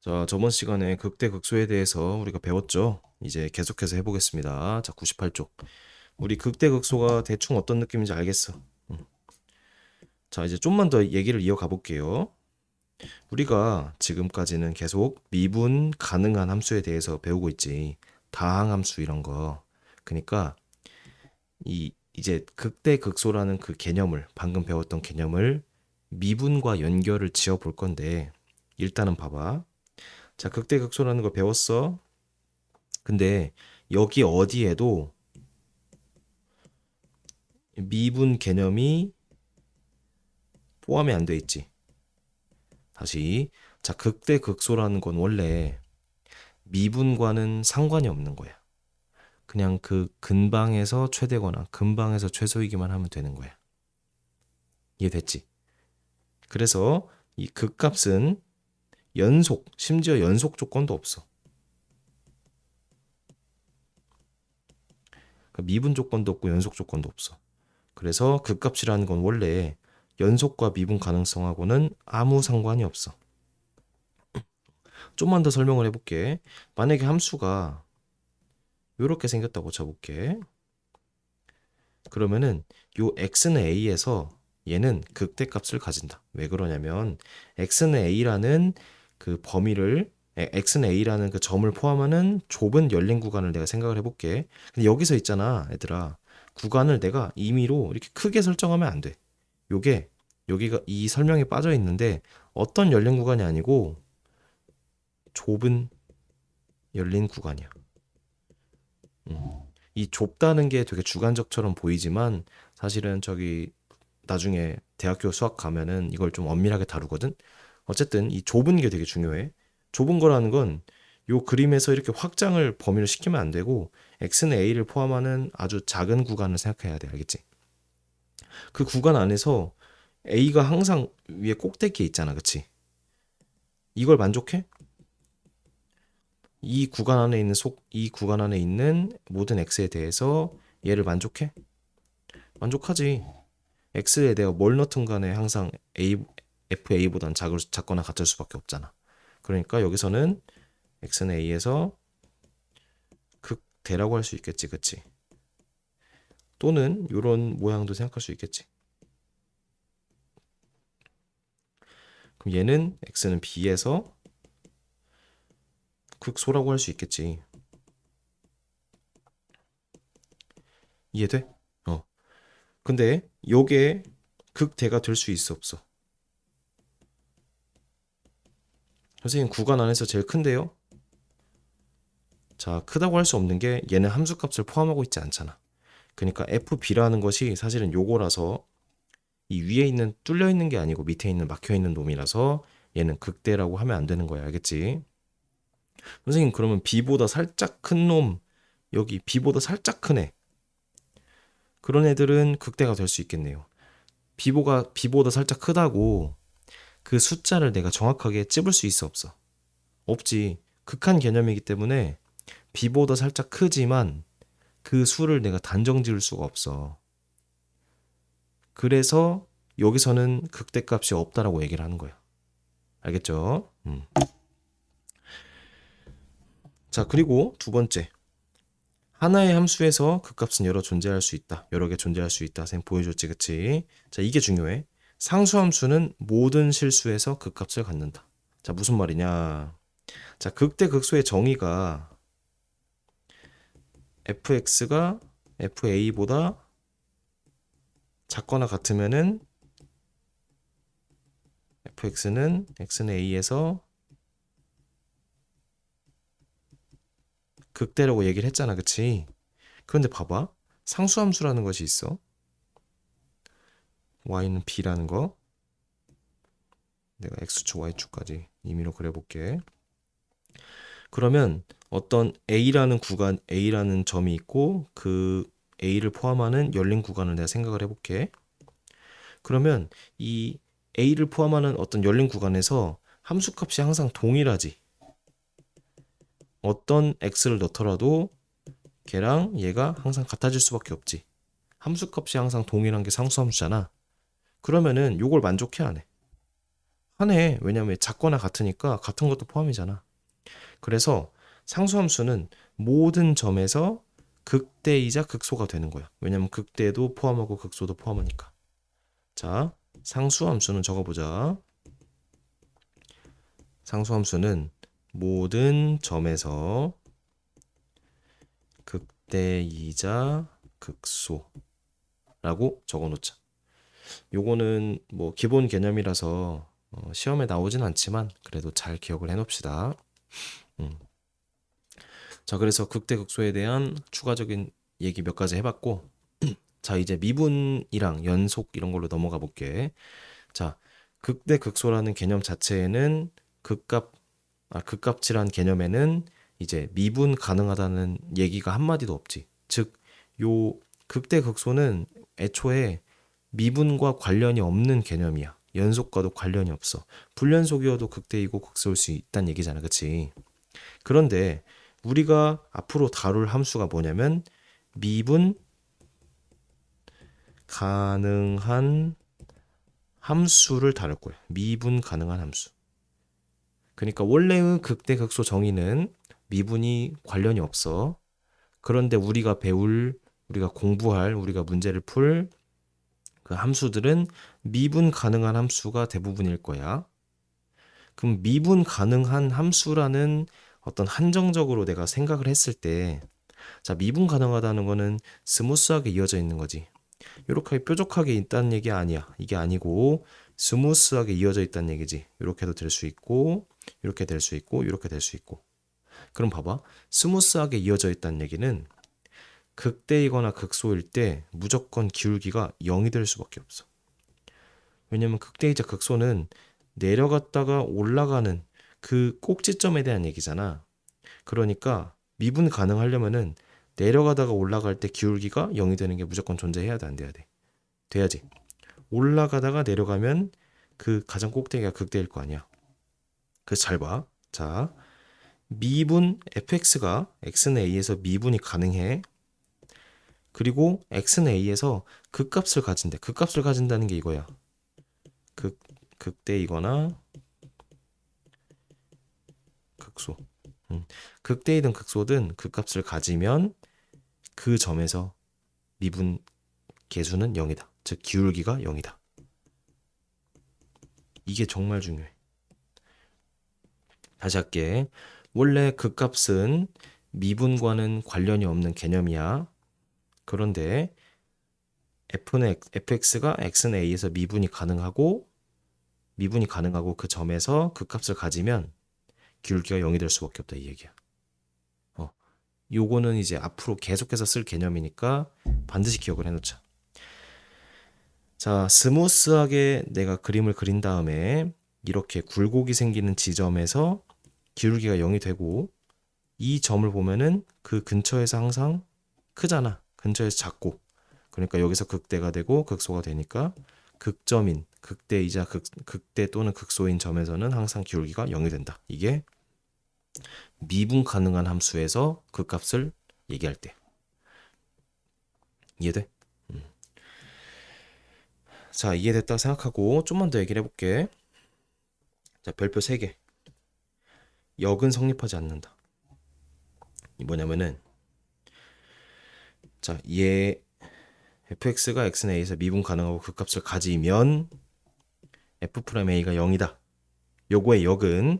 자, 저번 시간에 극대극소에 대해서 우리가 배웠죠? 이제 계속해서 해보겠습니다. 자, 98쪽. 우리 극대극소가 대충 어떤 느낌인지 알겠어. 음. 자, 이제 좀만 더 얘기를 이어가 볼게요. 우리가 지금까지는 계속 미분 가능한 함수에 대해서 배우고 있지. 다항함수 이런 거. 그러니까 이제 극대극소라는 그 개념을 방금 배웠던 개념을 미분과 연결을 지어 볼 건데 일단은 봐봐. 자, 극대극소라는 거 배웠어. 근데 여기 어디에도 미분 개념이 포함이 안 돼 있지. 다시. 자, 극대극소라는 건 원래 미분과는 상관이 없는 거야. 그냥 그 근방에서 최대거나 근방에서 최소이기만 하면 되는 거야. 이해됐지? 그래서 이 극값은 심지어 연속 조건도 없어. 그러니까 미분 조건도 없고 연속 조건도 없어. 그래서 극값이라는 건 원래 연속과 미분 가능성하고는 아무 상관이 없어. 좀만 더 설명을 해볼게. 만약에 함수가 이렇게 생겼다고 쳐볼게. 그러면은 요 x는 a에서 얘는 극대값을 가진다. 왜 그러냐면 x는 a라는 그 범위를 x는 a라는 그 점을 포함하는 좁은 열린 구간을 내가 생각을 해볼게. 근데 여기서 있잖아, 얘들아. 구간을 내가 임의로 이렇게 크게 설정하면 안 돼. 요게 여기가 이 설명에 빠져 있는데 어떤 열린 구간이 아니고 좁은 열린 구간이야. 이 좁다는 게 되게 주관적처럼 보이지만 사실은 저기 나중에 대학교 수학 가면은 이걸 좀 엄밀하게 다루거든. 어쨌든 이 좁은 게 되게 중요해. 좁은 거라는 건 요 그림에서 이렇게 확장을 범위를 시키면 안 되고 x는 a를 포함하는 아주 작은 구간을 생각해야 돼. 알겠지? 그 구간 안에서 a가 항상 위에 꼭대기에 있잖아. 그치? 이걸 만족해? 이 구간 안에 있는 모든 x에 대해서 얘를 만족해? 만족하지. x에 내가 뭘 넣든 간에 항상 FA보단 작거나 같을 수밖에 없잖아. 그러니까 여기서는 x는 a에서 극대라고 할 수 있겠지, 그치? 또는 이런 모양도 생각할 수 있겠지. 그럼 얘는 x는 b에서 극소라고 할 수 있겠지. 이해돼? 어. 근데 요게 극대가 될 수 있어, 없어? 선생님 구간 안에서 제일 큰데요? 자, 크다고 할 수 없는 게 얘는 함수값을 포함하고 있지 않잖아. 그러니까 FB라는 것이 사실은 요거라서 이 위에 있는 뚫려 있는 게 아니고 밑에 있는 막혀 있는 놈이라서 얘는 극대라고 하면 안 되는 거야. 알겠지? 선생님 그러면 B보다 살짝 큰 놈, 여기 B보다 살짝 큰 애. 그런 애들은 극대가 될 수 있겠네요. B보다 살짝 크다고 그 숫자를 내가 정확하게 찝을 수 있어, 없어? 없지. 극한 개념이기 때문에 B보다 살짝 크지만 그 수를 내가 단정 지을 수가 없어. 그래서 여기서는 극대값이 없다라고 얘기를 하는 거야. 알겠죠? 자, 그리고 두 번째. 하나의 함수에서 극값은 존재할 수 있다. 여러 개 존재할 수 있다. 선생님 보여줬지, 그치? 자, 이게 중요해. 상수함수는 모든 실수에서 극값을 갖는다. 자, 무슨 말이냐? 자, 극대극소의 정의가 fx가 fa보다 작거나 같으면은 fx는 x는 a에서 극대라고 얘기를 했잖아, 그치? 그런데 봐봐. 상수함수라는 것이 있어. y는 b라는 거. 내가 x축, y축까지 임의로 그려볼게. 그러면 어떤 A라는 점이 있고 그 A를 포함하는 열린 구간을 내가 생각을 해볼게. 그러면 이 A를 포함하는 어떤 열린 구간에서 함수값이 항상 동일하지. 어떤 X를 넣더라도 걔랑 얘가 항상 같아질 수밖에 없지. 함수값이 항상 동일한 게 상수함수잖아. 그러면은 요걸 만족해 안 해? 하네. 왜냐면 작거나 같으니까 같은 것도 포함이잖아. 그래서 상수함수는 모든 점에서 극대이자 극소가 되는 거야. 왜냐면 극대도 포함하고 극소도 포함하니까. 자, 상수함수는 적어보자. 상수함수는 모든 점에서 극대이자 극소라고 적어놓자. 요거는 뭐 기본 개념이라서 시험에 나오진 않지만 그래도 잘 기억을 해놓읍시다. 음. 자, 그래서 극대극소에 대한 추가적인 얘기 몇 가지 해봤고, 자, 이제 미분이랑 연속 이런 걸로 넘어가 볼게. 자, 극대극소라는 개념 자체에는 극값이란 개념에는 이제 미분 가능하다는 얘기가 한마디도 없지. 즉, 요 극대극소는 애초에 미분과 관련이 없는 개념이야. 연속과도 관련이 없어. 불연속이어도 극대이고 극소일 수 있다는 얘기잖아. 그치? 그런데 우리가 앞으로 다룰 함수가 뭐냐면 미분 가능한 함수를 다룰 거야. 미분 가능한 함수. 그러니까 원래의 극대극소 정의는 미분이 관련이 없어. 그런데 우리가 공부할, 우리가 문제를 풀 그 함수들은 미분 가능한 함수가 대부분일 거야. 그럼 미분 가능한 함수라는 어떤 한정적으로 내가 생각을 했을 때, 자, 미분 가능하다는 거는 스무스하게 이어져 있는 거지. 이렇게 뾰족하게 있다는 얘기 아니야. 이게 아니고 스무스하게 이어져 있다는 얘기지. 이렇게도 될 수 있고, 이렇게 될 수 있고, 이렇게 될 수 있고. 그럼 봐봐. 스무스하게 이어져 있다는 얘기는 극대이거나 극소일 때 무조건 기울기가 0이 될 수밖에 없어. 왜냐면 극대이자 극소는 내려갔다가 올라가는 그 꼭지점에 대한 얘기잖아. 그러니까 미분 가능하려면은 내려가다가 올라갈 때 기울기가 0이 되는 게 무조건 존재해야 돼, 안 돼야 돼? 돼야지. 올라가다가 내려가면 그 가장 꼭대기가 극대일 거 아니야. 그래서 잘 봐. 자, 미분 fx가 x는 a에서 미분이 가능해. 그리고 x는 a에서 극값을 가진대. 극값을 가진다는 게 이거야. 극대이거나 극소. 극대이든 극소든 극값을 가지면 그 점에서 미분 계수는 0이다. 즉 기울기가 0이다. 이게 정말 중요해. 다시 할게. 원래 극값은 미분과는 관련이 없는 개념이야. 그런데 fx가 x는 a에서 미분이 가능하고 그 점에서 극값을 가지면 기울기가 0이 될 수밖에 없다 이 얘기야. 요거는 이제 앞으로 계속해서 쓸 개념이니까 반드시 기억을 해놓자. 자, 스무스하게 내가 그림을 그린 다음에 이렇게 굴곡이 생기는 지점에서 기울기가 0이 되고 이 점을 보면은 그 근처에서 항상 크잖아. 근처에서 작고. 그러니까 여기서 극대가 되고 극소가 되니까 극점인 극대이자 극대 또는 극소인 점에서는 항상 기울기가 0이 된다. 이게 미분 가능한 함수에서 극값을 얘기할 때. 이해돼? 자, 이해됐다 생각하고 좀만 더 얘기를 해볼게. 자, 별표 3개. 역은 성립하지 않는다. 이 뭐냐면은 자, 얘 fx가 x는 a에서 미분 가능하고 극값을 가지면 f'a가 0이다. 요거의 역은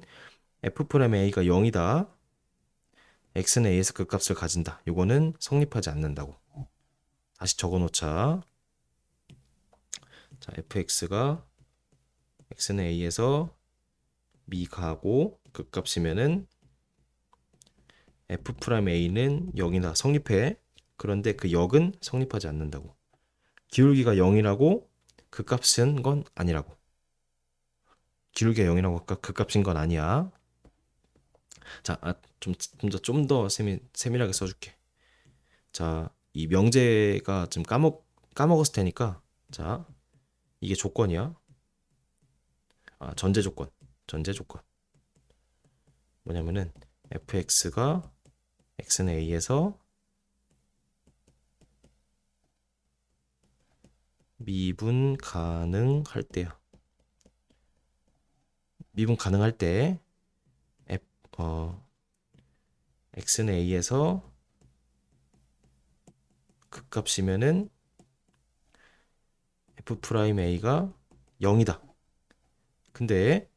f'a가 0이다. x는 a에서 극값을 가진다. 요거는 성립하지 않는다고. 다시 적어놓자. 자, fx가 x는 a에서 미가하고 극값이면은 f'a는 0이다. 성립해. 그런데 그 역은 성립하지 않는다고. 기울기가 0이라고 극값인 건 아니라고. 기울기가 0이라고 극값인 건 아니야. 자, 좀 더 세밀하게 써줄게. 자, 이 명제가 좀 까먹었을 테니까. 자, 이게 조건이야. 전제 조건. 전제 조건. 뭐냐면은 fx가 x는 a에서 미분 가능할 때야. 미분 가능할 때 F, x는 a에서 극값이면은 f 프라임 a가 0이다. 근데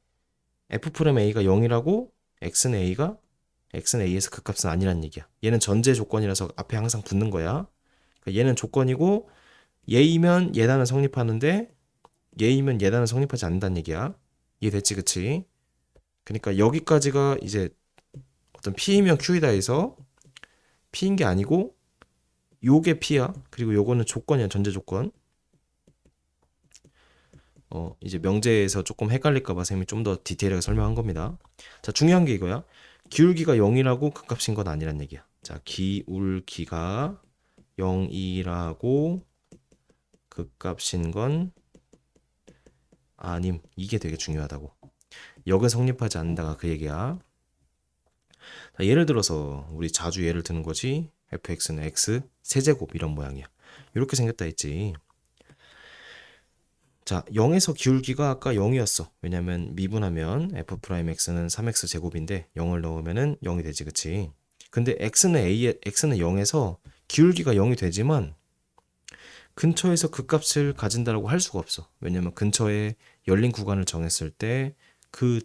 f 프라임 a가 0이라고 x는 a에서 극값은 아니란 얘기야. 얘는 전제 조건이라서 앞에 항상 붙는 거야. 그러니까 얘는 조건이고 얘이면 예단은 성립하는데 얘이면 예단은 성립하지 않는다는 얘기야. 이해됐지, 그치? 그러니까 여기까지가 이제 어떤 P이면 Q이다에서 P인 게 아니고 요게 P야. 그리고 요거는 조건이야, 전제 조건. 이제 명제에서 조금 헷갈릴까봐 쌤이 좀 더 디테일하게 설명한 겁니다. 자, 중요한 게 이거야. 기울기가 0이라고 극값인 건 아니란 얘기야. 자, 기울기가 0이라고 극값인 건 아님. 이게 되게 중요하다고. 역은 성립하지 않는다가 그 얘기야. 자, 예를 들어서 우리 자주 예를 드는 거지. fx는 x 세제곱 이런 모양이야. 이렇게 생겼다 했지. 자, 0에서 기울기가 아까 0이었어. 왜냐면 미분하면 f'x는 3x 제곱인데 0을 넣으면은 0이 되지, 그치? 근데 x는 0에서 기울기가 0이 되지만 근처에서 그 값을 가진다라고 할 수가 없어. 왜냐면 근처에 열린 구간을 정했을 때 그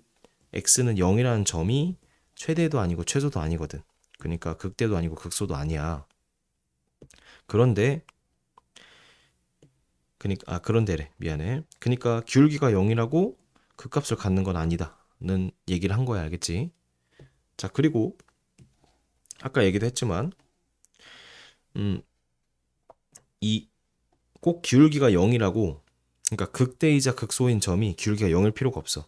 x는 0이라는 점이 최대도 아니고 최소도 아니거든. 그러니까 극대도 아니고 극소도 아니야. 그런데 그런데래. 미안해. 그러니까 기울기가 0이라고 그 값을 갖는 건 아니다는 얘기를 한 거야. 알겠지? 자, 그리고 아까 얘기도 했지만 음, 이 꼭 기울기가 0이라고 그러니까 극대이자 극소인 점이 기울기가 0일 필요가 없어.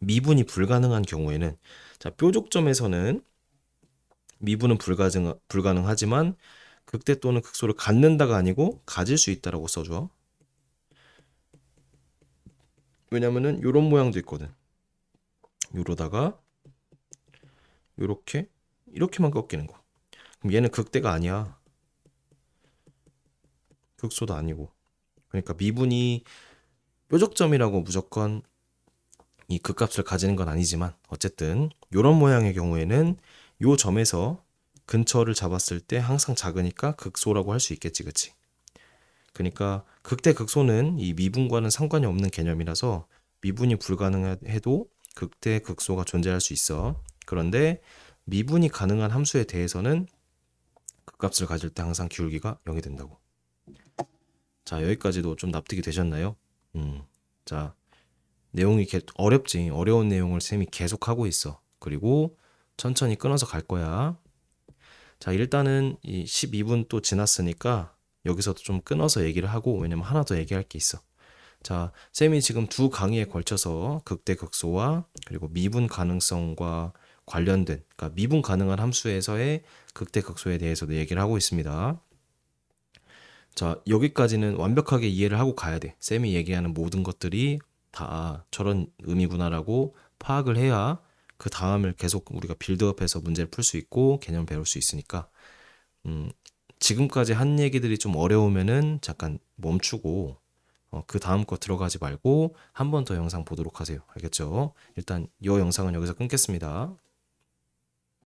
미분이 불가능한 경우에는 자, 뾰족점에서는 미분은 불가능하지만 극대 또는 극소를 갖는다가 아니고 가질 수 있다라고 써줘. 왜냐면은 요런 모양도 있거든. 요러다가 요렇게 이렇게만 꺾이는 거. 그럼 얘는 극대가 아니야. 극소도 아니고. 그러니까 미분이 뾰족점이라고 무조건 이 극값을 가지는 건 아니지만 어쨌든 요런 모양의 경우에는 요 점에서 근처를 잡았을 때 항상 작으니까 극소라고 할 수 있겠지, 그치? 그러니까 극대 극소는 이 미분과는 상관이 없는 개념이라서 미분이 불가능해도 극대 극소가 존재할 수 있어. 그런데 미분이 가능한 함수에 대해서는 극값을 가질 때 항상 기울기가 0이 된다고. 자, 여기까지도 좀 납득이 되셨나요? 자, 내용이 어렵지. 어려운 내용을 쌤이 계속 하고 있어. 그리고 천천히 끊어서 갈 거야. 자, 일단은 이 12분 또 지났으니까 여기서도 좀 끊어서 얘기를 하고, 왜냐면 하나 더 얘기할 게 있어. 자, 쌤이 지금 두 강의에 걸쳐서 극대극소와 그리고 미분 가능성과 관련된, 그러니까 미분 가능한 함수에서의 극대극소에 대해서도 얘기를 하고 있습니다. 자, 여기까지는 완벽하게 이해를 하고 가야 돼. 쌤이 얘기하는 모든 것들이 다 저런 의미구나라고 파악을 해야 그 다음을 계속 우리가 빌드업해서 문제를 풀 수 있고 개념 배울 수 있으니까 지금까지 한 얘기들이 좀 어려우면은 잠깐 멈추고 그 다음 거 들어가지 말고 한 번 더 영상 보도록 하세요. 알겠죠? 일단 이 영상은 여기서 끊겠습니다.